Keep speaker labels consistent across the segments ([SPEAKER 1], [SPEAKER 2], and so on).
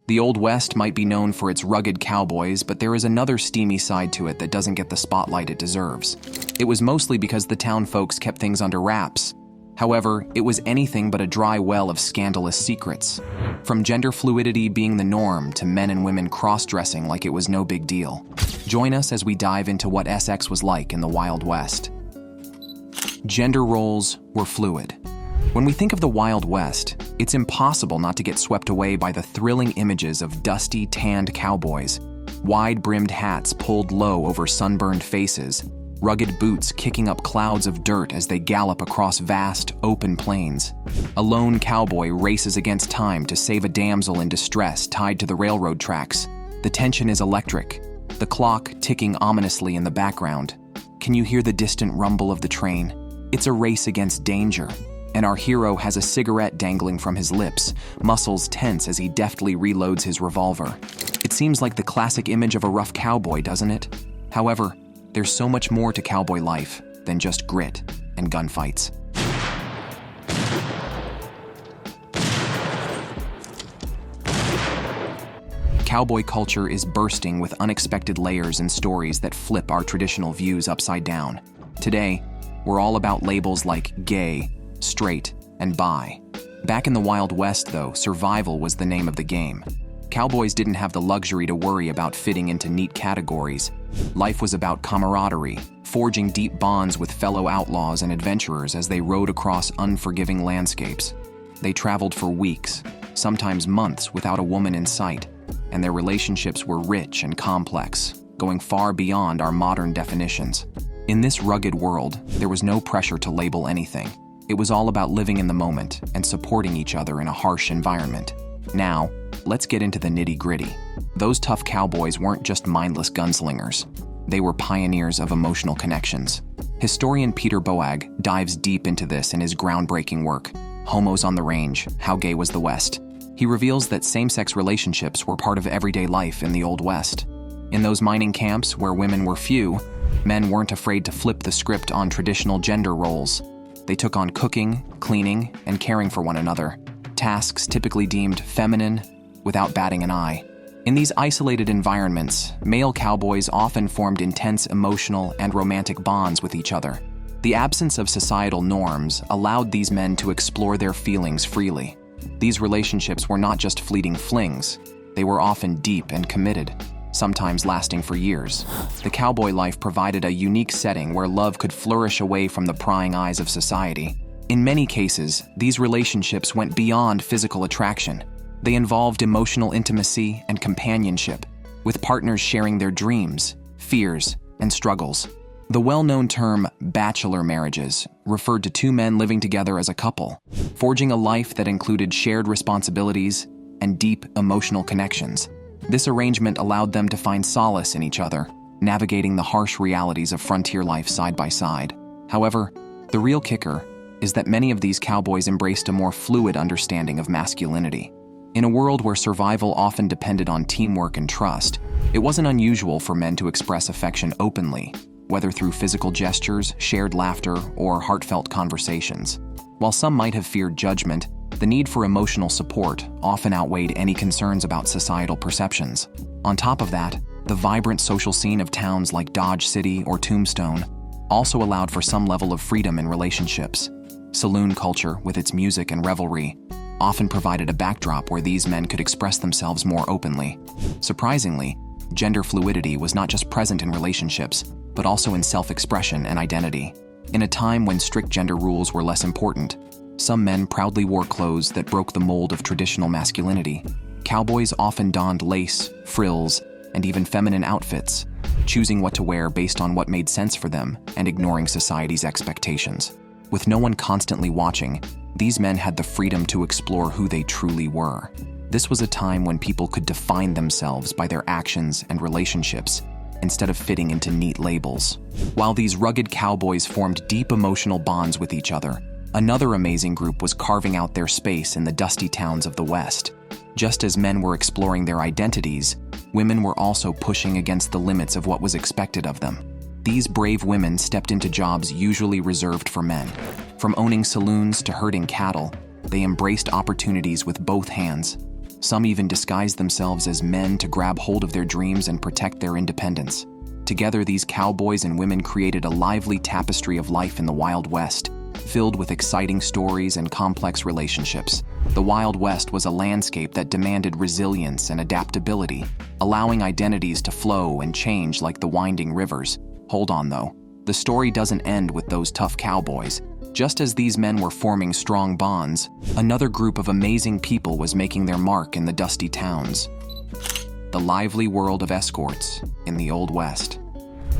[SPEAKER 1] The Old West might be known for its rugged cowboys, but there is another steamy side to it that doesn't get the spotlight it deserves. It was mostly because the town folks kept things under wraps. However, it was anything but a dry well of scandalous secrets. From gender fluidity being the norm to men and women cross-dressing like it was no big deal. Join us as we dive into what SX was like in the Wild West. Gender roles were fluid. When we think of the Wild West, it's impossible not to get swept away by the thrilling images of dusty, tanned cowboys, wide-brimmed hats pulled low over sunburned faces, rugged boots kicking up clouds of dirt as they gallop across vast, open plains. A lone cowboy races against time to save a damsel in distress tied to the railroad tracks. The tension is electric, the clock ticking ominously in the background. Can you hear the distant rumble of the train? It's a race against danger, and our hero has a cigarette dangling from his lips, muscles tense as he deftly reloads his revolver. It seems like the classic image of a rough cowboy, doesn't it? However, there's so much more to cowboy life than just grit and gunfights. Cowboy culture is bursting with unexpected layers and stories that flip our traditional views upside down. Today, we're all about labels like gay, straight, and bi. Back in the Wild West, though, survival was the name of the game. Cowboys didn't have the luxury to worry about fitting into neat categories. Life was about camaraderie, forging deep bonds with fellow outlaws and adventurers as they rode across unforgiving landscapes. They traveled for weeks, sometimes months, without a woman in sight, and their relationships were rich and complex, going far beyond our modern definitions. In this rugged world, there was no pressure to label anything. It was all about living in the moment and supporting each other in a harsh environment. Now, let's get into the nitty-gritty. Those tough cowboys weren't just mindless gunslingers. They were pioneers of emotional connections. Historian Peter Boag dives deep into this in his groundbreaking work, Homos on the Range, How Gay Was the West. He reveals that same-sex relationships were part of everyday life in the Old West. In those mining camps where women were few, men weren't afraid to flip the script on traditional gender roles. They took on cooking, cleaning, and caring for one another, tasks typically deemed feminine without batting an eye. In these isolated environments, male cowboys often formed intense emotional and romantic bonds with each other. The absence of societal norms allowed these men to explore their feelings freely. These relationships were not just fleeting flings, they were often deep and committed, sometimes lasting for years. The cowboy life provided a unique setting where love could flourish away from the prying eyes of society. In many cases, these relationships went beyond physical attraction. They involved emotional intimacy and companionship, with partners sharing their dreams, fears, and struggles. The well-known term bachelor marriages referred to two men living together as a couple, forging a life that included shared responsibilities and deep emotional connections. This arrangement allowed them to find solace in each other, navigating the harsh realities of frontier life side by side. However, the real kicker is that many of these cowboys embraced a more fluid understanding of masculinity. In a world where survival often depended on teamwork and trust, it wasn't unusual for men to express affection openly, whether through physical gestures, shared laughter, or heartfelt conversations. While some might have feared judgment, the need for emotional support often outweighed any concerns about societal perceptions. On top of that, the vibrant social scene of towns like Dodge City or Tombstone also allowed for some level of freedom in relationships. Saloon culture, with its music and revelry, often provided a backdrop where these men could express themselves more openly. Surprisingly, gender fluidity was not just present in relationships, but also in self-expression and identity. In a time when strict gender rules were less important, some men proudly wore clothes that broke the mold of traditional masculinity. Cowboys often donned lace, frills, and even feminine outfits, choosing what to wear based on what made sense for them and ignoring society's expectations. With no one constantly watching, these men had the freedom to explore who they truly were. This was a time when people could define themselves by their actions and relationships instead of fitting into neat labels. While these rugged cowboys formed deep emotional bonds with each other, another amazing group was carving out their space in the dusty towns of the West. Just as men were exploring their identities, women were also pushing against the limits of what was expected of them. These brave women stepped into jobs usually reserved for men. From owning saloons to herding cattle, they embraced opportunities with both hands. Some even disguised themselves as men to grab hold of their dreams and protect their independence. Together, these cowboys and women created a lively tapestry of life in the Wild West, filled with exciting stories and complex relationships. The Wild West was a landscape that demanded resilience and adaptability, allowing identities to flow and change like the winding rivers. Hold on though, the story doesn't end with those tough cowboys. Just as these men were forming strong bonds, another group of amazing people was making their mark in the dusty towns. The lively world of escorts in the Old West.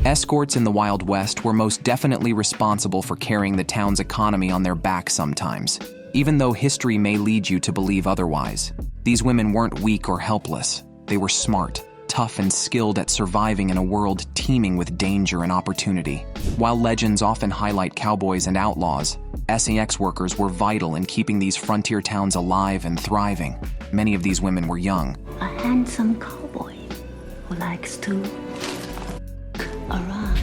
[SPEAKER 1] Escorts in the Wild West were most definitely responsible for carrying the town's economy on their back sometimes, even though history may lead you to believe otherwise. These women weren't weak or helpless. They were smart, tough, and skilled at surviving in a world teeming with danger and opportunity. While legends often highlight cowboys and outlaws, sex workers were vital in keeping these frontier towns alive and thriving. Many of these women were young,
[SPEAKER 2] a handsome cowboy who likes to around.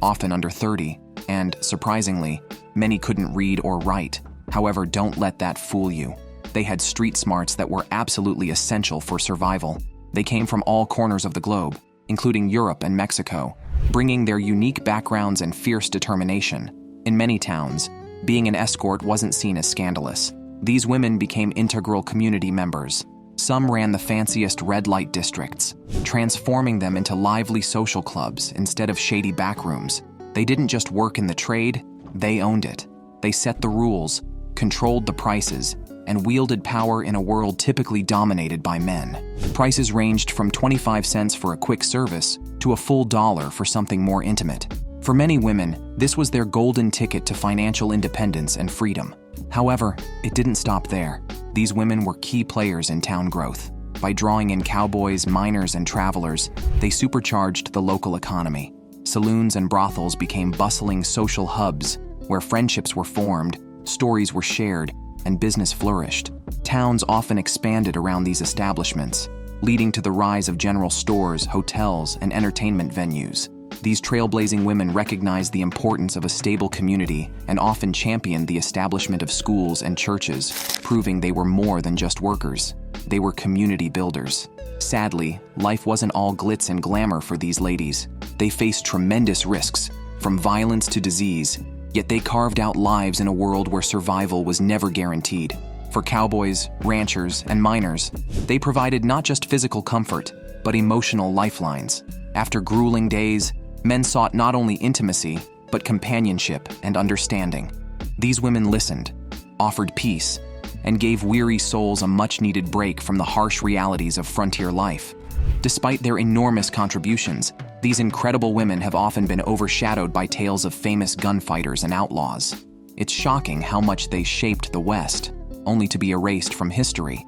[SPEAKER 1] Often under 30, and, surprisingly, many couldn't read or write. However, don't let that fool you. They had street smarts that were absolutely essential for survival. They came from all corners of the globe, including Europe and Mexico, bringing their unique backgrounds and fierce determination. In many towns, being an escort wasn't seen as scandalous. These women became integral community members. Some ran the fanciest red light districts, transforming them into lively social clubs instead of shady backrooms. They didn't just work in the trade, they owned it. They set the rules, controlled the prices, and wielded power in a world typically dominated by men. Prices ranged from 25 cents for a quick service to a full $1 for something more intimate. For many women, this was their golden ticket to financial independence and freedom. However, it didn't stop there. These women were key players in town growth. By drawing in cowboys, miners, and travelers, they supercharged the local economy. Saloons and brothels became bustling social hubs where friendships were formed, stories were shared, and business flourished. Towns often expanded around these establishments, leading to the rise of general stores, hotels, and entertainment venues. These trailblazing women recognized the importance of a stable community and often championed the establishment of schools and churches, proving they were more than just workers. They were community builders. Sadly, life wasn't all glitz and glamour for these ladies. They faced tremendous risks, from violence to disease, yet they carved out lives in a world where survival was never guaranteed. For cowboys, ranchers, and miners, they provided not just physical comfort, but emotional lifelines. After grueling days, men sought not only intimacy, but companionship and understanding. These women listened, offered peace, and gave weary souls a much-needed break from the harsh realities of frontier life. Despite their enormous contributions, these incredible women have often been overshadowed by tales of famous gunfighters and outlaws. It's shocking how much they shaped the West, only to be erased from history.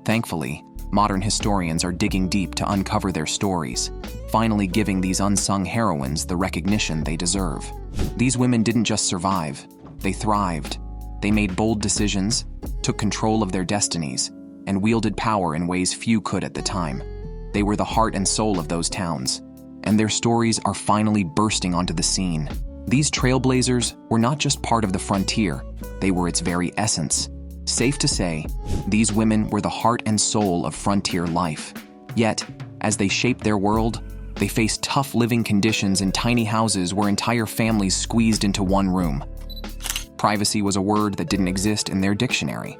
[SPEAKER 1] Thankfully, modern historians are digging deep to uncover their stories, finally giving these unsung heroines the recognition they deserve. These women didn't just survive, they thrived. They made bold decisions, took control of their destinies, and wielded power in ways few could at the time. They were the heart and soul of those towns, and their stories are finally bursting onto the scene. These trailblazers were not just part of the frontier, they were its very essence. Safe to say, these women were the heart and soul of frontier life. Yet, as they shaped their world, they faced tough living conditions in tiny houses where entire families squeezed into one room. Privacy was a word that didn't exist in their dictionary.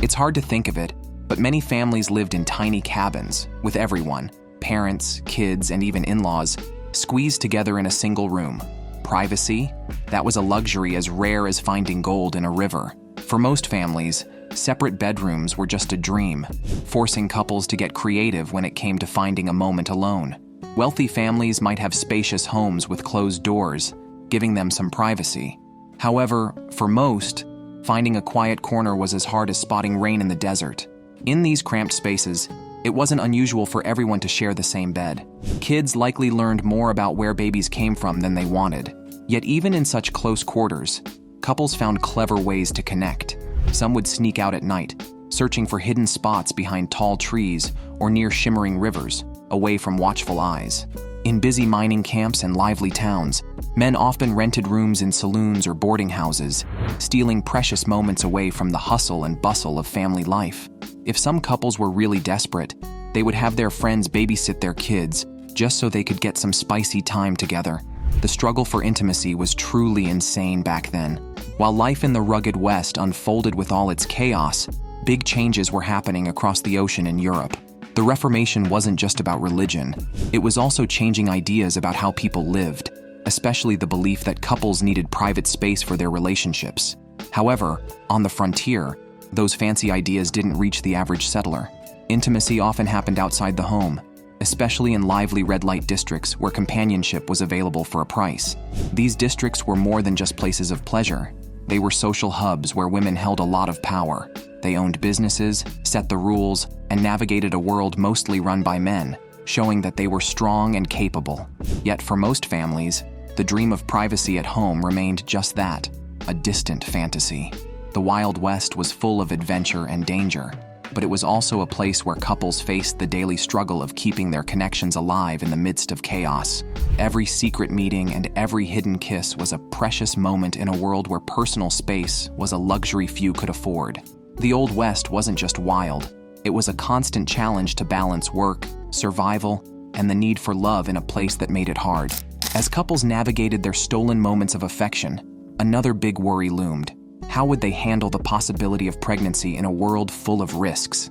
[SPEAKER 1] It's hard to think of it, but many families lived in tiny cabins, with everyone, parents, kids, and even in-laws, squeezed together in a single room. Privacy? That was a luxury as rare as finding gold in a river. For most families, separate bedrooms were just a dream, forcing couples to get creative when it came to finding a moment alone. Wealthy families might have spacious homes with closed doors, giving them some privacy. However, for most, finding a quiet corner was as hard as spotting rain in the desert. In these cramped spaces, it wasn't unusual for everyone to share the same bed. Kids likely learned more about where babies came from than they wanted. Yet even in such close quarters, couples found clever ways to connect. Some would sneak out at night, searching for hidden spots behind tall trees or near shimmering rivers, away from watchful eyes. In busy mining camps and lively towns, men often rented rooms in saloons or boarding houses, stealing precious moments away from the hustle and bustle of family life. If some couples were really desperate, they would have their friends babysit their kids just so they could get some spicy time together. The struggle for intimacy was truly insane back then. While life in the rugged West unfolded with all its chaos, big changes were happening across the ocean in Europe. The Reformation wasn't just about religion. It was also changing ideas about how people lived, especially the belief that couples needed private space for their relationships. However, on the frontier, those fancy ideas didn't reach the average settler. Intimacy often happened outside the home, especially in lively red light districts where companionship was available for a price. These districts were more than just places of pleasure. They were social hubs where women held a lot of power. They owned businesses, set the rules, and navigated a world mostly run by men, showing that they were strong and capable. Yet for most families, the dream of privacy at home remained just that, a distant fantasy. The Wild West was full of adventure and danger, but it was also a place where couples faced the daily struggle of keeping their connections alive in the midst of chaos. Every secret meeting and every hidden kiss was a precious moment in a world where personal space was a luxury few could afford. The Old West wasn't just wild, it was a constant challenge to balance work, survival, and the need for love in a place that made it hard. As couples navigated their stolen moments of affection, another big worry loomed. How would they handle the possibility of pregnancy in a world full of risks?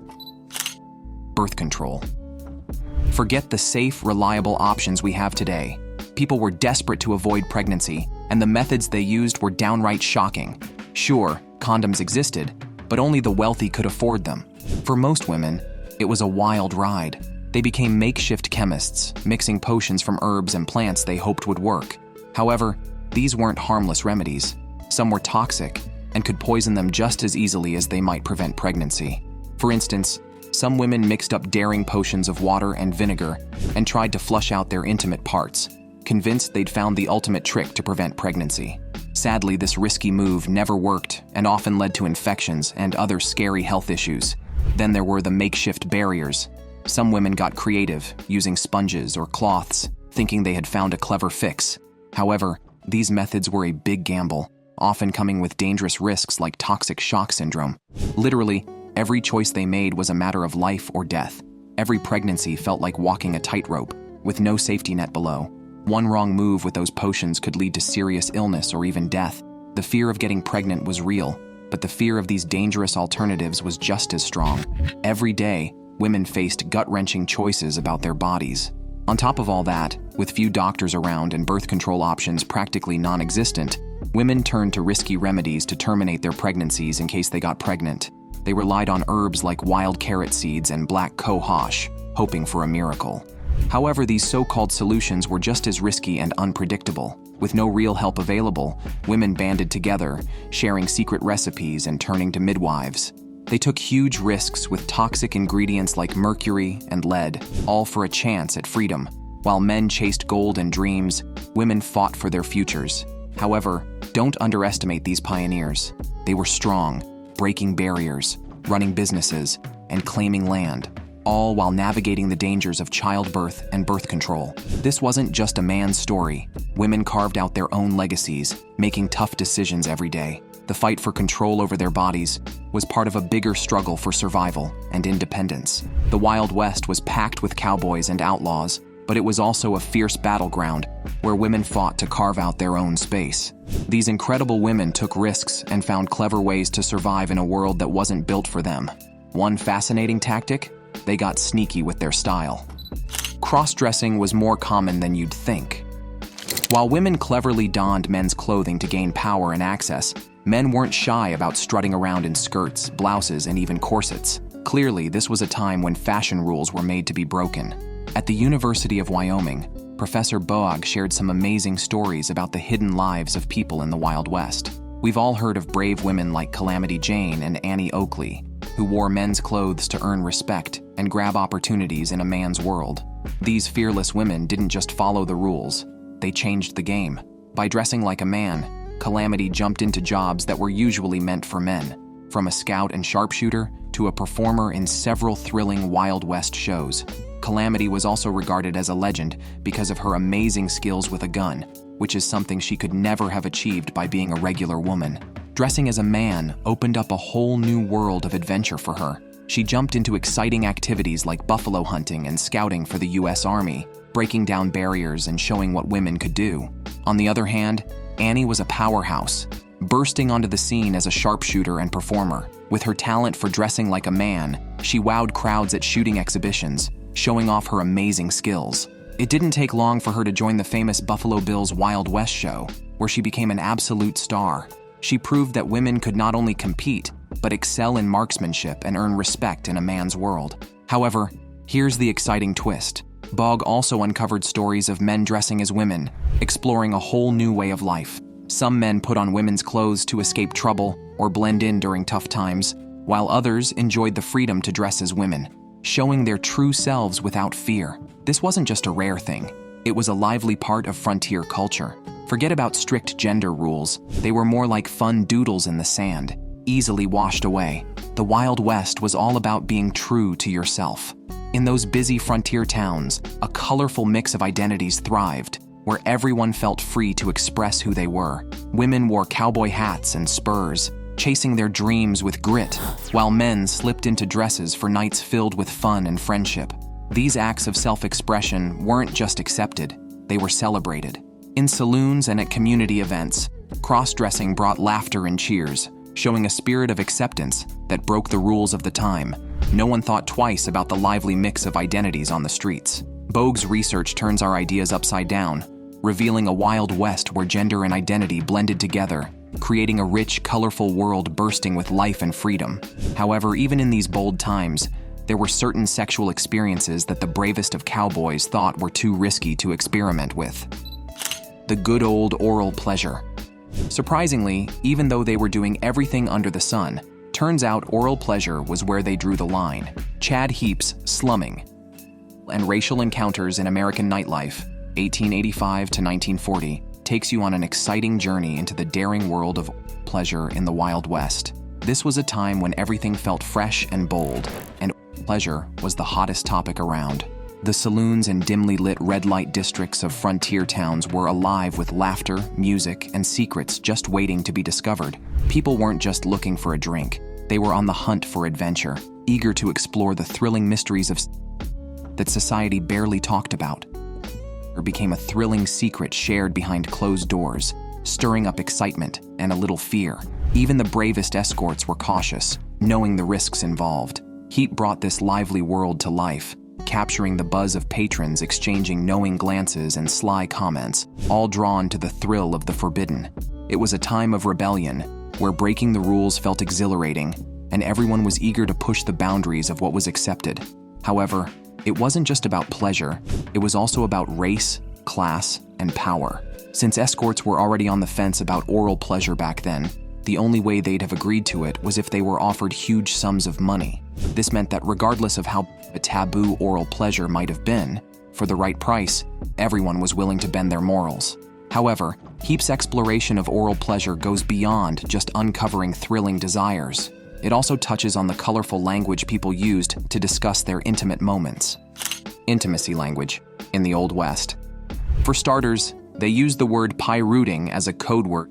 [SPEAKER 1] Birth control. Forget the safe, reliable options we have today. People were desperate to avoid pregnancy, and the methods they used were downright shocking. Sure, condoms existed, but only the wealthy could afford them. For most women, it was a wild ride. They became makeshift chemists, mixing potions from herbs and plants they hoped would work. However, these weren't harmless remedies. Some were toxic and could poison them just as easily as they might prevent pregnancy. For instance, some women mixed up daring potions of water and vinegar and tried to flush out their intimate parts, convinced they'd found the ultimate trick to prevent pregnancy. Sadly, this risky move never worked and often led to infections and other scary health issues. Then there were the makeshift barriers. Some women got creative, using sponges or cloths, thinking they had found a clever fix. However, these methods were a big gamble, often coming with dangerous risks like toxic shock syndrome. Literally, every choice they made was a matter of life or death. Every pregnancy felt like walking a tightrope, with no safety net below. One wrong move with those potions could lead to serious illness or even death. The fear of getting pregnant was real, but the fear of these dangerous alternatives was just as strong. Every day, women faced gut-wrenching choices about their bodies. On top of all that, with few doctors around and birth control options practically non-existent, women turned to risky remedies to terminate their pregnancies in case they got pregnant. They relied on herbs like wild carrot seeds and black cohosh, hoping for a miracle. However, these so-called solutions were just as risky and unpredictable. With no real help available, women banded together, sharing secret recipes and turning to midwives. They took huge risks with toxic ingredients like mercury and lead, all for a chance at freedom. While men chased gold and dreams, women fought for their futures. However, don't underestimate these pioneers. They were strong, breaking barriers, running businesses, and claiming land, all while navigating the dangers of childbirth and birth control. This wasn't just a man's story. Women carved out their own legacies, making tough decisions every day. The fight for control over their bodies was part of a bigger struggle for survival and independence. The Wild West was packed with cowboys and outlaws, but it was also a fierce battleground where women fought to carve out their own space. These incredible women took risks and found clever ways to survive in a world that wasn't built for them. One fascinating tactic? They got sneaky with their style. Cross-dressing was more common than you'd think. While women cleverly donned men's clothing to gain power and access, men weren't shy about strutting around in skirts, blouses, and even corsets. Clearly, this was a time when fashion rules were made to be broken. At the University of Wyoming, Professor Boag shared some amazing stories about the hidden lives of people in the Wild West. We've all heard of brave women like Calamity Jane and Annie Oakley, who wore men's clothes to earn respect and grab opportunities in a man's world. These fearless women didn't just follow the rules, they changed the game. By dressing like a man, Calamity jumped into jobs that were usually meant for men, from a scout and sharpshooter to a performer in several thrilling Wild West shows. Calamity was also regarded as a legend because of her amazing skills with a gun, which is something she could never have achieved by being a regular woman. Dressing as a man opened up a whole new world of adventure for her. She jumped into exciting activities like buffalo hunting and scouting for the US Army, breaking down barriers and showing what women could do. On the other hand, Annie was a powerhouse, bursting onto the scene as a sharpshooter and performer. With her talent for dressing like a man, she wowed crowds at shooting exhibitions, showing off her amazing skills. It didn't take long for her to join the famous Buffalo Bill's Wild West show, where she became an absolute star. She proved that women could not only compete, but excel in marksmanship and earn respect in a man's world. However, here's the exciting twist. Bog also uncovered stories of men dressing as women, exploring a whole new way of life. Some men put on women's clothes to escape trouble or blend in during tough times, while others enjoyed the freedom to dress as women, showing their true selves without fear. This wasn't just a rare thing. It was a lively part of frontier culture. Forget about strict gender rules. They were more like fun doodles in the sand, easily washed away. The Wild West was all about being true to yourself. In those busy frontier towns, a colorful mix of identities thrived, where everyone felt free to express who they were. Women wore cowboy hats and spurs, chasing their dreams with grit, while men slipped into dresses for nights filled with fun and friendship. These acts of self-expression weren't just accepted, they were celebrated. In saloons and at community events, cross-dressing brought laughter and cheers, showing a spirit of acceptance that broke the rules of the time. No one thought twice about the lively mix of identities on the streets. Bogue's research turns our ideas upside down, revealing a Wild West where gender and identity blended together, creating a rich, colorful world bursting with life and freedom. However, even in these bold times, there were certain sexual experiences that the bravest of cowboys thought were too risky to experiment with. The good old oral pleasure. Surprisingly, even though they were doing everything under the sun, turns out oral pleasure was where they drew the line. Chad Heap's Slumming and Racial Encounters in American Nightlife, 1885 to 1940, takes you on an exciting journey into the daring world of pleasure in the Wild West. This was a time when everything felt fresh and bold, and pleasure was the hottest topic around. The saloons and dimly lit red light districts of frontier towns were alive with laughter, music, and secrets just waiting to be discovered. People weren't just looking for a drink. They were on the hunt for adventure, eager to explore the thrilling mysteries of that society barely talked about. Or became a thrilling secret shared behind closed doors, stirring up excitement and a little fear. Even the bravest escorts were cautious, knowing the risks involved. Heat brought this lively world to life, capturing the buzz of patrons exchanging knowing glances and sly comments, all drawn to the thrill of the forbidden. It was a time of rebellion, where breaking the rules felt exhilarating, and everyone was eager to push the boundaries of what was accepted. However, it wasn't just about pleasure, it was also about race, class, and power. Since escorts were already on the fence about oral pleasure back then, the only way they'd have agreed to it was if they were offered huge sums of money. This meant that regardless of how a taboo oral pleasure might have been, for the right price, everyone was willing to bend their morals. However, Heap's exploration of oral pleasure goes beyond just uncovering thrilling desires. It also touches on the colorful language people used to discuss their intimate moments. Intimacy language in the Old West. For starters, they used the word pie-rooting as a code word.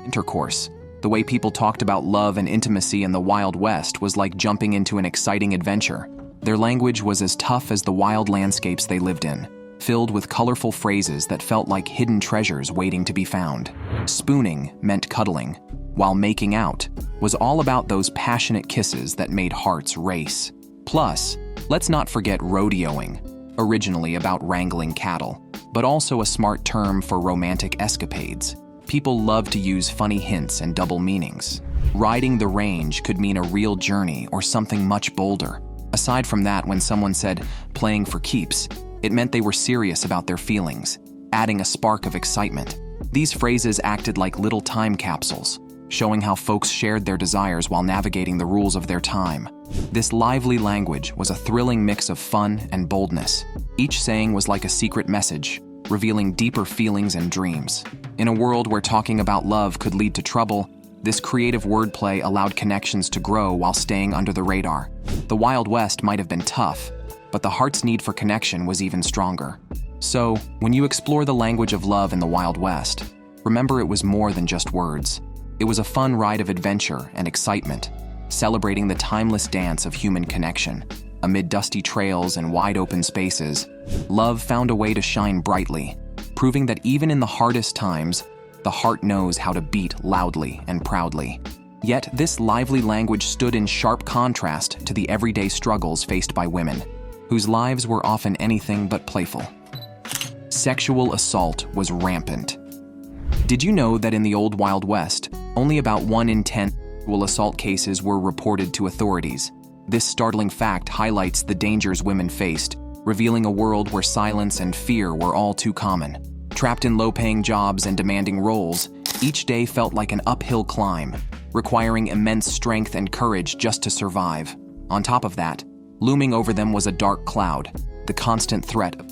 [SPEAKER 1] Intercourse. The way people talked about love and intimacy in the Wild West was like jumping into an exciting adventure. Their language was as tough as the wild landscapes they lived in, filled with colorful phrases that felt like hidden treasures waiting to be found. Spooning meant cuddling, while making out was all about those passionate kisses that made hearts race. Plus, let's not forget rodeoing, originally about wrangling cattle, but also a smart term for romantic escapades. People love to use funny hints and double meanings. Riding the range could mean a real journey or something much bolder. Aside from that, when someone said playing for keeps, it meant they were serious about their feelings, adding a spark of excitement. These phrases acted like little time capsules, showing how folks shared their desires while navigating the rules of their time. This lively language was a thrilling mix of fun and boldness. Each saying was like a secret message, revealing deeper feelings and dreams. In a world where talking about love could lead to trouble, this creative wordplay allowed connections to grow while staying under the radar. The Wild West might have been tough, but the heart's need for connection was even stronger. So, when you explore the language of love in the Wild West, remember it was more than just words. It was a fun ride of adventure and excitement, celebrating the timeless dance of human connection. Amid dusty trails and wide-open spaces, love found a way to shine brightly, proving that even in the hardest times, the heart knows how to beat loudly and proudly. Yet, this lively language stood in sharp contrast to the everyday struggles faced by women, whose lives were often anything but playful. Sexual assault was rampant. Did you know that in the old Wild West, only about 1 in 10 sexual assault cases were reported to authorities? This startling fact highlights the dangers women faced, revealing a world where silence and fear were all too common. Trapped in low-paying jobs and demanding roles, each day felt like an uphill climb, requiring immense strength and courage just to survive. On top of that, looming over them was a dark cloud, the constant threat of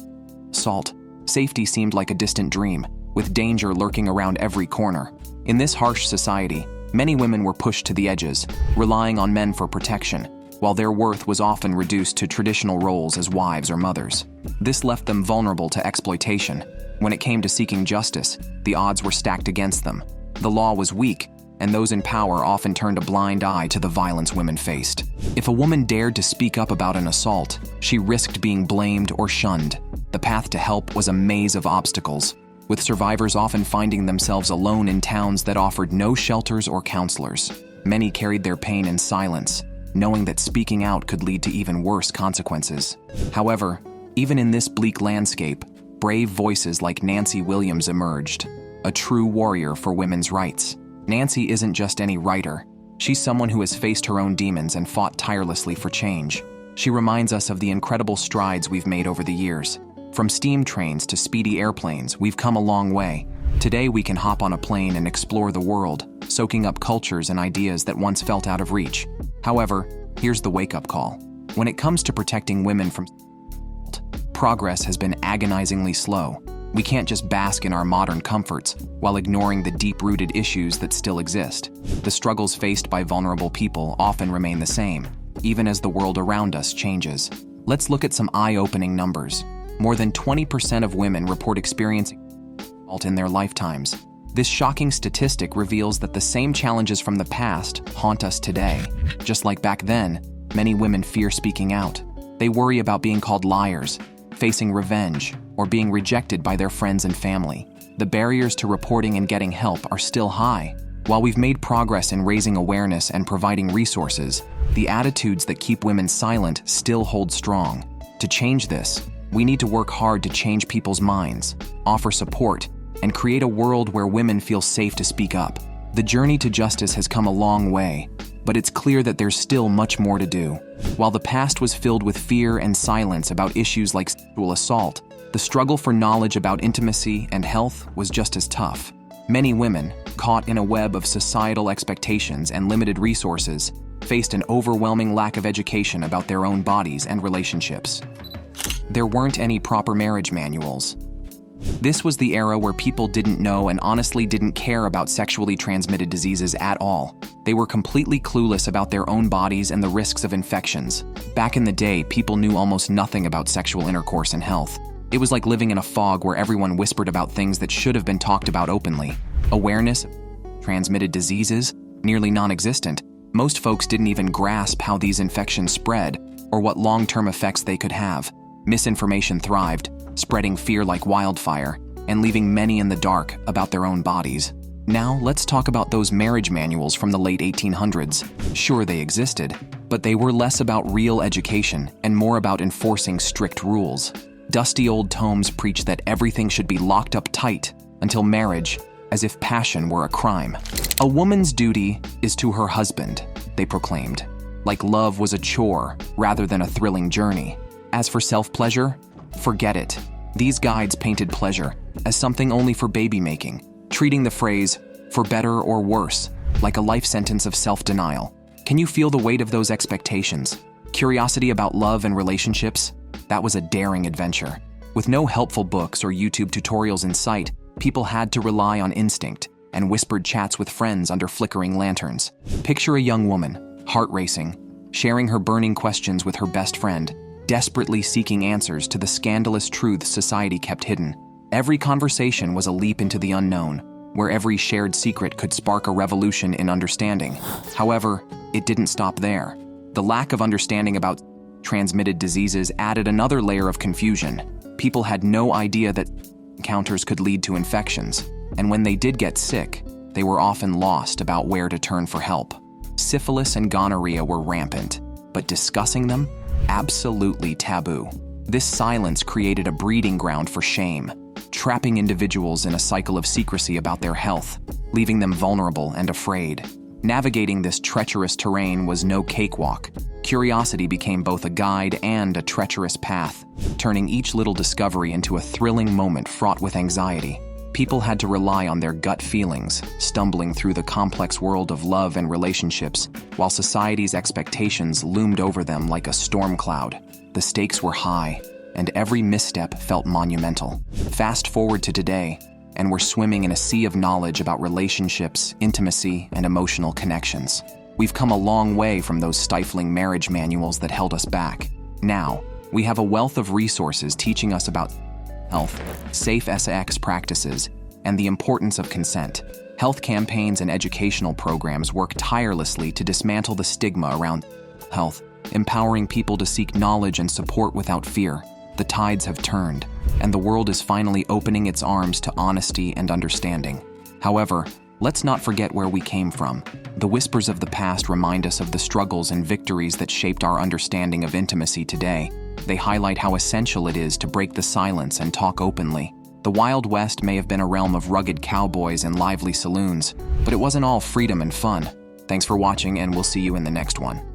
[SPEAKER 1] assault. Safety seemed like a distant dream, with danger lurking around every corner. In this harsh society, many women were pushed to the edges, relying on men for protection, while their worth was often reduced to traditional roles as wives or mothers. This left them vulnerable to exploitation. When it came to seeking justice, the odds were stacked against them. The law was weak, and those in power often turned a blind eye to the violence women faced. If a woman dared to speak up about an assault, she risked being blamed or shunned. The path to help was a maze of obstacles, with survivors often finding themselves alone in towns that offered no shelters or counselors. Many carried their pain in silence, knowing that speaking out could lead to even worse consequences. However, even in this bleak landscape, brave voices like Nancy Williams emerged, a true warrior for women's rights. Nancy isn't just any writer. She's someone who has faced her own demons and fought tirelessly for change. She reminds us of the incredible strides we've made over the years. From steam trains to speedy airplanes, we've come a long way. Today we can hop on a plane and explore the world, soaking up cultures and ideas that once felt out of reach. However, here's the wake-up call. When it comes to protecting women from assault, progress has been agonizingly slow. We can't just bask in our modern comforts while ignoring the deep-rooted issues that still exist. The struggles faced by vulnerable people often remain the same, even as the world around us changes. Let's look at some eye-opening numbers. More than 20% of women report experiencing assault in their lifetimes. This shocking statistic reveals that the same challenges from the past haunt us today. Just like back then, many women fear speaking out. They worry about being called liars, facing revenge, or being rejected by their friends and family. The barriers to reporting and getting help are still high. While we've made progress in raising awareness and providing resources, the attitudes that keep women silent still hold strong. To change this, we need to work hard to change people's minds, offer support, and create a world where women feel safe to speak up. The journey to justice has come a long way, but it's clear that there's still much more to do. While the past was filled with fear and silence about issues like sexual assault, the struggle for knowledge about intimacy and health was just as tough. Many women, caught in a web of societal expectations and limited resources, faced an overwhelming lack of education about their own bodies and relationships. There weren't any proper marriage manuals. This was the era where people didn't know and honestly didn't care about sexually transmitted diseases at all. They were completely clueless about their own bodies and the risks of infections. Back in the day, people knew almost nothing about sexual intercourse and health. It was like living in a fog where everyone whispered about things that should have been talked about openly. Awareness of transmitted diseases, nearly non-existent. Most folks didn't even grasp how these infections spread or what long-term effects they could have. Misinformation thrived, spreading fear like wildfire and leaving many in the dark about their own bodies. Now, let's talk about those marriage manuals from the late 1800s. Sure, they existed, but they were less about real education and more about enforcing strict rules. Dusty old tomes preach that everything should be locked up tight until marriage, as if passion were a crime. A woman's duty is to her husband, they proclaimed, like love was a chore rather than a thrilling journey. As for self-pleasure, forget it. These guides painted pleasure as something only for baby-making, treating the phrase, for better or worse, like a life sentence of self-denial. Can you feel the weight of those expectations? Curiosity about love and relationships? That was a daring adventure. With no helpful books or YouTube tutorials in sight, people had to rely on instinct and whispered chats with friends under flickering lanterns. Picture a young woman, heart racing, sharing her burning questions with her best friend, desperately seeking answers to the scandalous truths society kept hidden. Every conversation was a leap into the unknown, where every shared secret could spark a revolution in understanding. However, it didn't stop there. The lack of understanding about transmitted diseases added another layer of confusion. People had no idea that encounters could lead to infections, and when they did get sick, they were often lost about where to turn for help. Syphilis and gonorrhea were rampant, but discussing them? Absolutely taboo. This silence created a breeding ground for shame, trapping individuals in a cycle of secrecy about their health, leaving them vulnerable and afraid. Navigating this treacherous terrain was no cakewalk. Curiosity became both a guide and a treacherous path, turning each little discovery into a thrilling moment fraught with anxiety. People had to rely on their gut feelings, stumbling through the complex world of love and relationships, while society's expectations loomed over them like a storm cloud. The stakes were high, and every misstep felt monumental. Fast forward to today, and we're swimming in a sea of knowledge about relationships, intimacy, and emotional connections. We've come a long way from those stifling marriage manuals that held us back. Now, we have a wealth of resources teaching us about health, safe sex practices, and the importance of consent. Health campaigns and educational programs work tirelessly to dismantle the stigma around health, empowering people to seek knowledge and support without fear. The tides have turned, and the world is finally opening its arms to honesty and understanding. However, let's not forget where we came from. The whispers of the past remind us of the struggles and victories that shaped our understanding of intimacy today. They highlight how essential it is to break the silence and talk openly. The Wild West may have been a realm of rugged cowboys and lively saloons, but it wasn't all freedom and fun. Thanks for watching, and we'll see you in the next one.